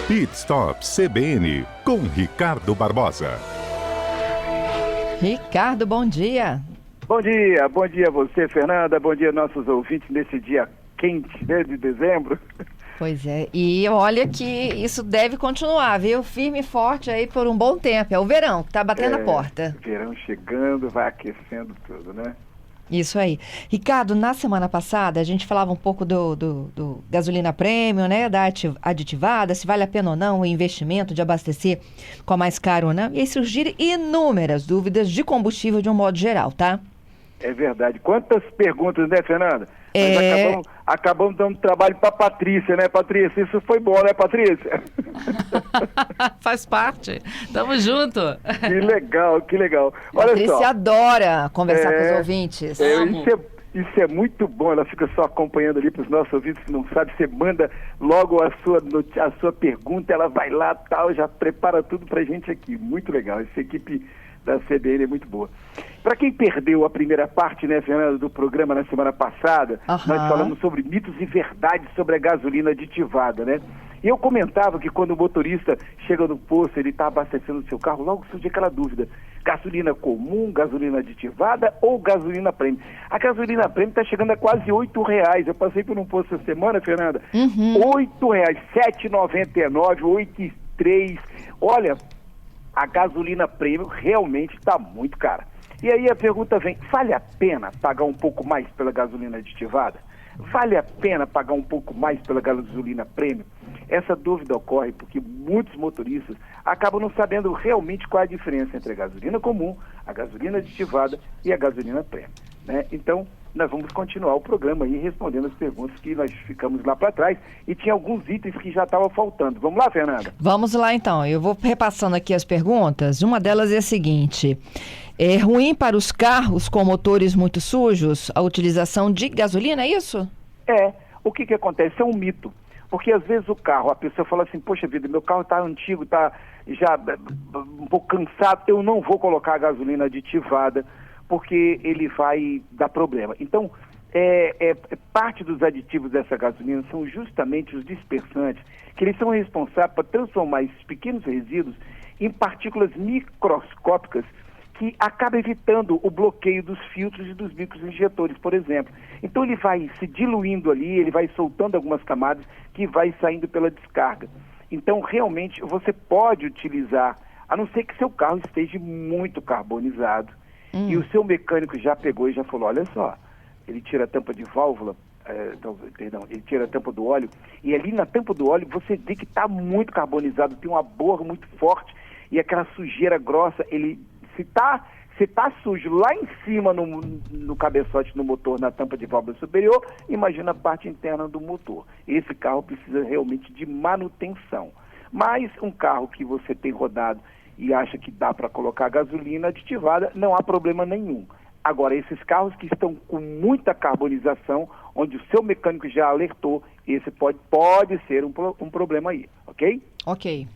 Pit Stop CBN com Ricardo Barbosa. Ricardo, bom dia. Bom dia a você, Fernanda, bom dia nossos ouvintes nesse dia quente, né, de dezembro. Pois é, e olha que isso deve continuar, viu? Firme e forte aí por um bom tempo. É o verão que tá batendo a porta. Verão chegando, vai aquecendo tudo, né? Isso aí. Ricardo, na semana passada a gente falava um pouco do gasolina premium, né? Da aditivada, se vale a pena ou não o investimento de abastecer com a mais caro ou não. E aí surgiram inúmeras dúvidas de combustível de um modo geral, tá? É verdade. Quantas perguntas, né, Fernanda? Nós acabamos dando trabalho para Patrícia, né, Patrícia? Isso foi bom, né, Patrícia? Faz parte. Tamo junto. Que legal. Olha Patrícia só. Adora conversar com os ouvintes. Isso é muito bom, ela fica só acompanhando ali para os nossos ouvintes que não sabem, você manda logo a sua pergunta, ela vai lá, tal, já prepara tudo pra gente aqui. Muito legal, essa equipe da CBN é muito boa. Para quem perdeu a primeira parte, né, Fernanda, do programa na semana passada, nós falamos sobre mitos e verdades sobre a gasolina aditivada, né? E eu comentava que quando o motorista chega no posto, ele está abastecendo o seu carro, logo surge aquela dúvida: gasolina comum, gasolina aditivada ou gasolina premium? A gasolina premium está chegando a quase R$8. Eu passei por um posto essa semana, Fernanda, R$8, R$7,99, R$8,03. Olha, a gasolina premium realmente está muito cara. E aí a pergunta vem: vale a pena pagar um pouco mais pela gasolina aditivada? Vale a pena pagar um pouco mais pela gasolina premium? Essa dúvida ocorre porque muitos motoristas acabam não sabendo realmente qual é a diferença entre a gasolina comum, a gasolina aditivada e a gasolina premium, né? Então, nós vamos continuar o programa aí respondendo as perguntas que nós ficamos lá para trás, e tinha alguns itens que já estavam faltando. Vamos lá, Fernanda? Vamos lá, então. Eu vou repassando aqui as perguntas. Uma delas é a seguinte: é ruim para os carros com motores muito sujos a utilização de gasolina, é isso? O que acontece? É um mito. Porque às vezes o carro, a pessoa fala assim: poxa vida, meu carro está antigo, está já um pouco cansado, eu não vou colocar a gasolina aditivada porque ele vai dar problema. Então, parte dos aditivos dessa gasolina são justamente os dispersantes, que eles são responsáveis por transformar esses pequenos resíduos em partículas microscópicas que acaba evitando o bloqueio dos filtros e dos bicos injetores, por exemplo. Então ele vai se diluindo ali, ele vai soltando algumas camadas que vai saindo pela descarga. Então realmente você pode utilizar, a não ser que seu carro esteja muito carbonizado, e o seu mecânico já pegou e já falou: olha só, ele tira a tampa de válvula, ele tira a tampa do óleo, e ali na tampa do óleo você vê que está muito carbonizado, tem uma borra muito forte, e aquela sujeira grossa, se tá sujo lá em cima no cabeçote do motor, na tampa de válvula superior, imagina a parte interna do motor. Esse carro precisa realmente de manutenção. Mas um carro que você tem rodado e acha que dá para colocar gasolina aditivada, não há problema nenhum. Agora, esses carros que estão com muita carbonização, onde o seu mecânico já alertou, esse pode ser um problema aí, ok? Ok.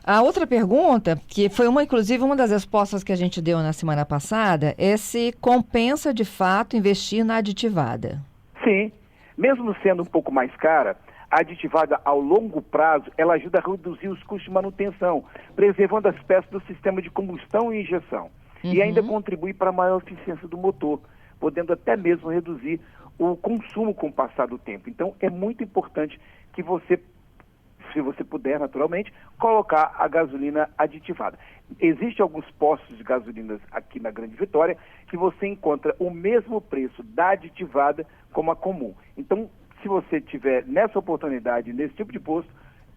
A outra pergunta, que foi inclusive uma das respostas que a gente deu na semana passada, é se compensa de fato investir na aditivada. Sim, mesmo sendo um pouco mais cara, a aditivada ao longo prazo, ela ajuda a reduzir os custos de manutenção, preservando as peças do sistema de combustão e injeção. E ainda contribui para a maior eficiência do motor, podendo até mesmo reduzir o consumo com o passar do tempo. Então é muito importante que você, se você puder, naturalmente, colocar a gasolina aditivada. Existem alguns postos de gasolinas aqui na Grande Vitória que você encontra o mesmo preço da aditivada como a comum. Então, se você tiver nessa oportunidade, nesse tipo de posto,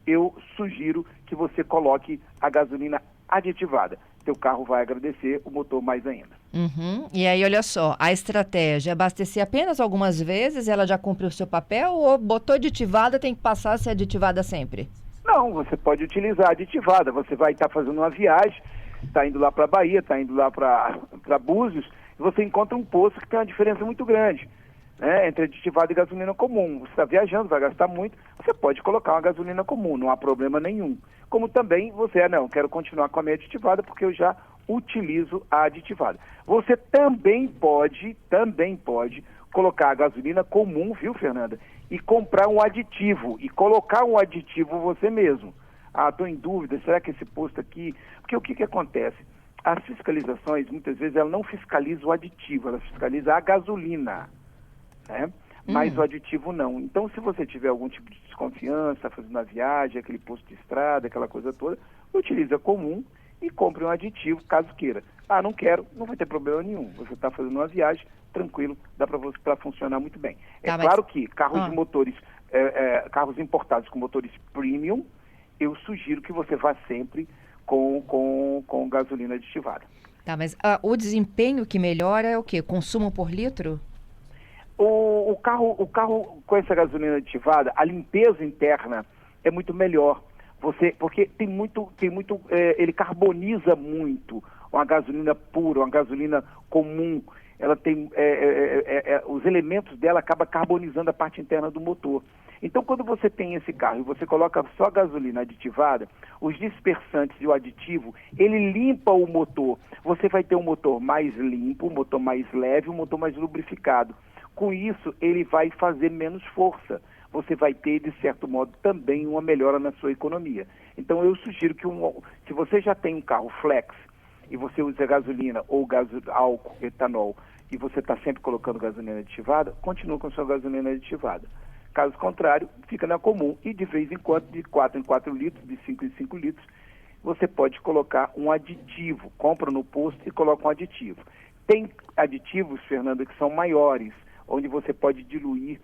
eu sugiro que você coloque a gasolina aditivada. Seu carro vai agradecer, o motor mais ainda. E aí, olha só, a estratégia é abastecer apenas algumas vezes, ela já cumpre o seu papel, ou botou aditivada, tem que passar a ser aditivada sempre? Não, você pode utilizar aditivada. Você vai estar fazendo uma viagem, está indo lá para a Bahia, está indo lá para Búzios, e você encontra um posto que tem uma diferença muito grande, né, entre aditivada e gasolina comum. Você está viajando, vai gastar muito, você pode colocar uma gasolina comum, não há problema nenhum. Como também você, não, quero continuar com a minha aditivada porque eu já utilizo a aditivada. Você também pode colocar a gasolina comum, viu, Fernanda? E comprar um aditivo, e colocar um aditivo você mesmo. estou em dúvida, será que esse posto aqui... Porque o que acontece? As fiscalizações, muitas vezes, ela não fiscaliza o aditivo, ela fiscaliza a gasolina, né? Mas o aditivo não. Então, se você tiver algum tipo de desconfiança, fazendo a viagem, aquele posto de estrada, aquela coisa toda, utilize a comum e compre um aditivo, caso queira. Ah, não quero, não vai ter problema nenhum. Você está fazendo uma viagem, tranquilo, dá para funcionar muito bem. Tá, Claro que carros de motores, carros importados com motores premium, eu sugiro que você vá sempre com gasolina aditivada. Tá, mas o desempenho que melhora é o quê? Consumo por litro? O carro com essa gasolina aditivada, a limpeza interna é muito melhor. Porque ele carboniza muito. Uma gasolina pura, uma gasolina comum, ela tem os elementos dela acabam carbonizando a parte interna do motor. Então, quando você tem esse carro e você coloca só gasolina aditivada, os dispersantes e o aditivo, ele limpa o motor. Você vai ter um motor mais limpo, um motor mais leve, um motor mais lubrificado. Com isso, ele vai fazer menos força. Você vai ter, de certo modo, também uma melhora na sua economia. Então, eu sugiro que se você já tem um carro flex e você usa gasolina ou álcool, etanol, e você está sempre colocando gasolina aditivada, continue com sua gasolina aditivada. Caso contrário, fica na comum e de vez em quando, de 4 em 4 litros, de 5 em 5 litros, você pode colocar um aditivo. Compra no posto e coloca um aditivo. Tem aditivos, Fernanda, que são maiores, onde você pode diluir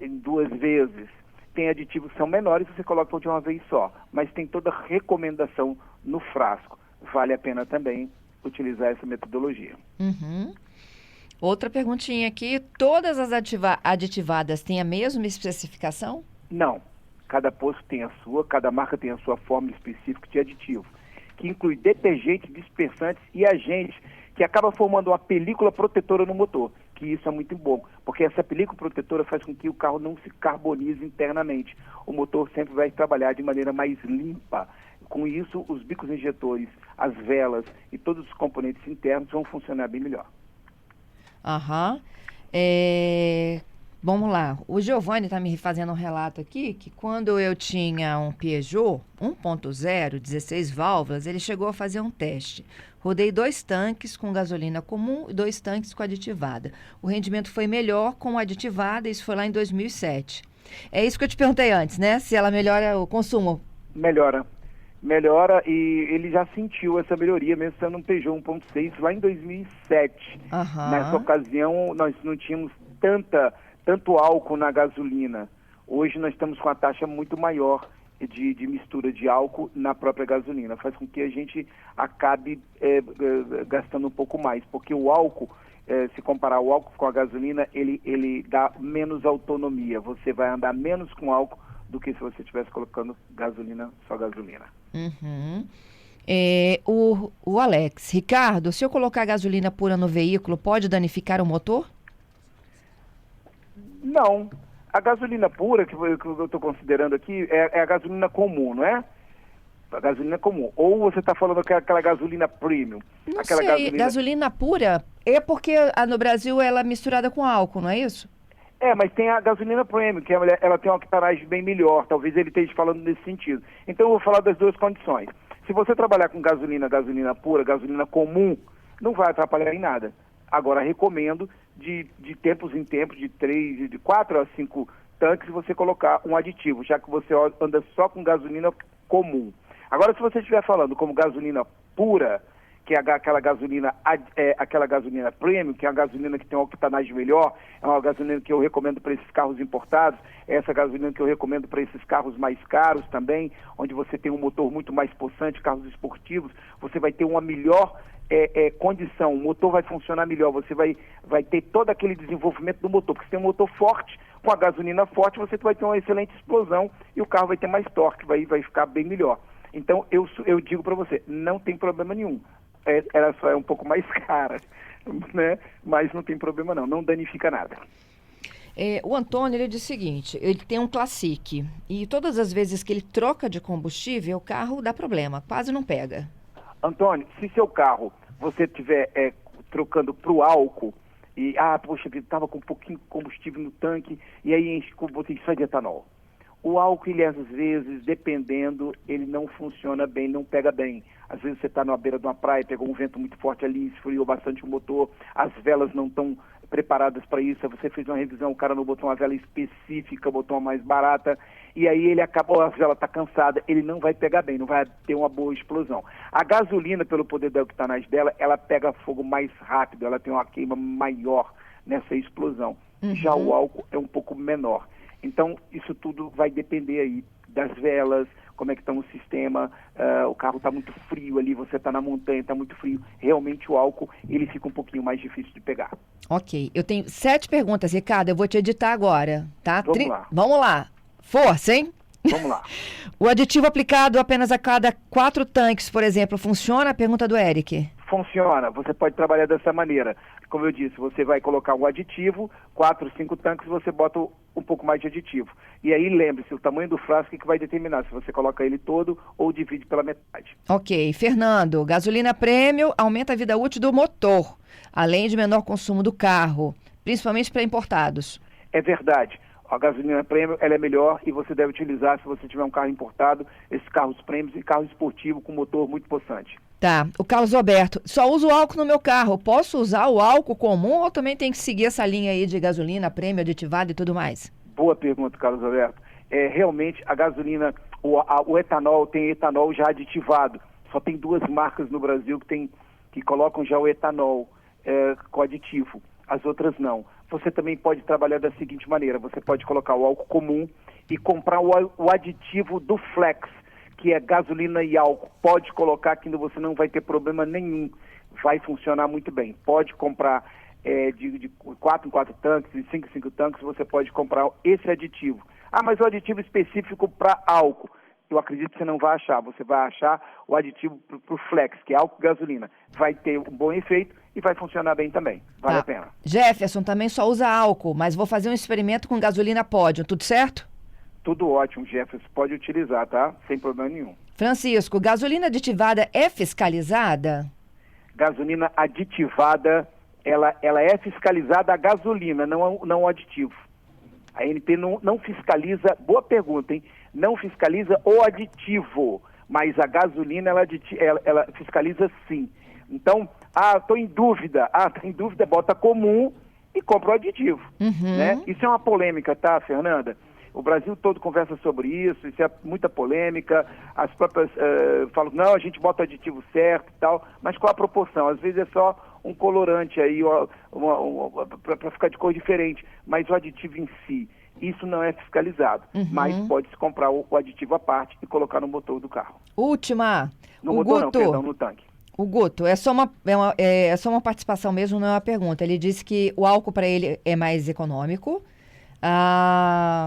em 2 vezes. Tem aditivos que são menores, você coloca de uma vez só. Mas tem toda a recomendação no frasco. Vale a pena também utilizar essa metodologia. Uhum. Outra perguntinha aqui, todas as aditivadas têm a mesma especificação? Não. Cada posto tem a sua, cada marca tem a sua fórmula específica de aditivo, que inclui detergentes, dispersantes e agentes, que acaba formando uma película protetora no motor, que isso é muito bom, porque essa película protetora faz com que o carro não se carbonize internamente. O motor sempre vai trabalhar de maneira mais limpa. Com isso, os bicos injetores, as velas e todos os componentes internos vão funcionar bem melhor. Aham. Vamos lá. O Giovanni está me fazendo um relato aqui que quando eu tinha um Peugeot 1.0, 16 válvulas, ele chegou a fazer um teste. Rodei 2 tanques com gasolina comum e 2 tanques com aditivada. O rendimento foi melhor com aditivada, isso foi lá em 2007. É isso que eu te perguntei antes, né? Se ela melhora o consumo. Melhora e ele já sentiu essa melhoria, mesmo sendo um Peugeot 1.6 lá em 2007. Aham. Nessa ocasião, nós não tínhamos tanto álcool na gasolina. Hoje nós estamos com a taxa muito maior de mistura de álcool na própria gasolina. Faz com que a gente acabe gastando um pouco mais, porque o álcool, se comparar o álcool com a gasolina, ele dá menos autonomia. Você vai andar menos com álcool do que se você estivesse colocando só gasolina. Uhum. O Alex, Ricardo, se eu colocar gasolina pura no veículo, pode danificar o motor? Não. A gasolina pura, que eu estou considerando aqui, é a gasolina comum, não é? A gasolina comum. Ou você está falando que é aquela gasolina premium? Não sei, gasolina pura é porque no Brasil ela é misturada com álcool, não é isso? Mas tem a gasolina premium, que ela tem uma octanagem bem melhor. Talvez ele esteja falando nesse sentido. Então eu vou falar das 2 condições. Se você trabalhar com gasolina pura, gasolina comum, não vai atrapalhar em nada. Agora, recomendo de tempos em tempos, de 4 a 5 tanques, você colocar um aditivo, já que você anda só com gasolina comum. Agora, se você estiver falando como gasolina pura, que é aquela gasolina premium, que é a gasolina que tem uma octanagem melhor, é uma gasolina que eu recomendo para esses carros importados, é essa gasolina que eu recomendo para esses carros mais caros também, onde você tem um motor muito mais possante, carros esportivos, você vai ter uma melhor condição, o motor vai funcionar melhor, você vai ter todo aquele desenvolvimento do motor, porque se tem um motor forte, com a gasolina forte, você vai ter uma excelente explosão e o carro vai ter mais torque, vai ficar bem melhor. Então, eu digo para você, não tem problema nenhum. Ela só é um pouco mais cara, né? Mas não tem problema não danifica nada. O Antônio, ele diz o seguinte, ele tem um Classic e todas as vezes que ele troca de combustível, o carro dá problema, quase não pega. Antônio, se seu carro, você estiver trocando para o álcool e, poxa vida, estava com um pouquinho de combustível no tanque e aí botei só de etanol. O álcool, ele às vezes, dependendo, ele não funciona bem, não pega bem. Às vezes você está na beira de uma praia, pegou um vento muito forte ali, esfriou bastante o motor, as velas não estão preparadas para isso, você fez uma revisão, o cara não botou uma vela específica, botou uma mais barata, e aí ele acabou, a vela está cansada, ele não vai pegar bem, não vai ter uma boa explosão. A gasolina, pelo poder da octanagem dela, ela pega fogo mais rápido, ela tem uma queima maior nessa explosão. Já o álcool é um pouco menor. Então, isso tudo vai depender aí das velas, como é que está o sistema, o carro está muito frio ali, você está na montanha, está muito frio. Realmente o álcool, ele fica um pouquinho mais difícil de pegar. Ok, eu tenho 7 perguntas, Ricardo, eu vou te editar agora, tá? Vamos lá. Vamos lá. Força, hein? Vamos lá. O aditivo aplicado apenas a cada 4 tanques, por exemplo, funciona? Pergunta do Eric. Funciona, você pode trabalhar dessa maneira. Como eu disse, você vai colocar um aditivo, 4, 5 tanques, você bota um pouco mais de aditivo. E aí lembre-se, o tamanho do frasco que vai determinar se você coloca ele todo ou divide pela metade. Ok, Fernando, gasolina premium aumenta a vida útil do motor, além de menor consumo do carro, principalmente para importados. É verdade. A gasolina premium ela é melhor e você deve utilizar se você tiver um carro importado, esses carros premiums e carro esportivo com motor muito possante. Tá, o Carlos Roberto, só uso álcool no meu carro, posso usar o álcool comum ou também tem que seguir essa linha aí de gasolina, prêmio, aditivado e tudo mais? Boa pergunta, Carlos Roberto. Realmente a gasolina, o etanol tem etanol já aditivado. Só tem 2 marcas no Brasil que colocam já o etanol com aditivo, as outras não. Você também pode trabalhar da seguinte maneira, você pode colocar o álcool comum e comprar o aditivo do Flex, que é gasolina e álcool. Pode colocar que você não vai ter problema nenhum, vai funcionar muito bem. Pode comprar de 4 em 4 tanques, de 5 em 5 tanques, você pode comprar esse aditivo. Ah, mas o aditivo específico para álcool, eu acredito que você não vai achar. Você vai achar o aditivo para o Flex, que é álcool e gasolina. Vai ter um bom efeito e vai funcionar bem também. Vale a pena. Jefferson também só usa álcool, mas vou fazer um experimento com gasolina pódio, tudo certo? Tudo ótimo, Jefferson. Pode utilizar, tá? Sem problema nenhum. Francisco, gasolina aditivada é fiscalizada? Gasolina aditivada, ela é fiscalizada a gasolina, não o aditivo. A ANP não fiscaliza, boa pergunta, hein? Não fiscaliza o aditivo, mas a gasolina ela fiscaliza sim. Então, estou em dúvida. Está em dúvida, bota comum e compra o aditivo. Né? Isso é uma polêmica, tá, Fernanda? O Brasil todo conversa sobre isso é muita polêmica, as próprias falam, não, a gente bota o aditivo certo e tal, mas qual a proporção? Às vezes é só um colorante aí, para ficar de cor diferente, mas o aditivo em si, isso não é fiscalizado, mas pode-se comprar o aditivo à parte e colocar no motor do carro. Última, no o motor Guto, não, perdão, no tanque. O Guto, é só uma participação mesmo, não é uma pergunta. Ele disse que o álcool para ele é mais econômico.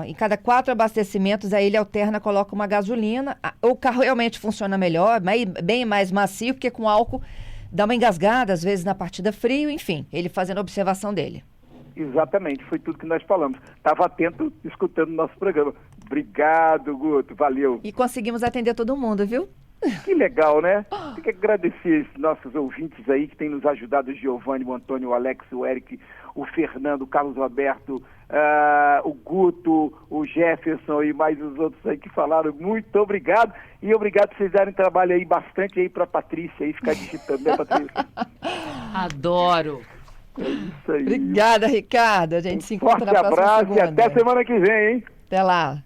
Em cada 4 abastecimentos, aí ele alterna, coloca uma gasolina. O carro realmente funciona melhor, bem mais macio, porque com álcool dá uma engasgada, às vezes na partida frio, enfim, ele fazendo a observação dele. Exatamente, foi tudo que nós falamos. Estava atento, escutando o nosso programa. Obrigado, Guto, valeu. E conseguimos atender todo mundo, viu? Que legal, né? Tem que agradecer esses nossos ouvintes aí que têm nos ajudado, o Giovanni, o Antônio, o Alex, o Eric, o Fernando, o Carlos Roberto, o Guto, o Jefferson e mais os outros aí que falaram. Muito obrigado. E obrigado por vocês darem trabalho aí bastante aí para a Patrícia aí ficar digitando, né, Patrícia? Adoro. É isso aí. Obrigada, Ricardo. A gente se encontra na próxima Forte abraço segunda. e até semana que vem, hein? Até lá.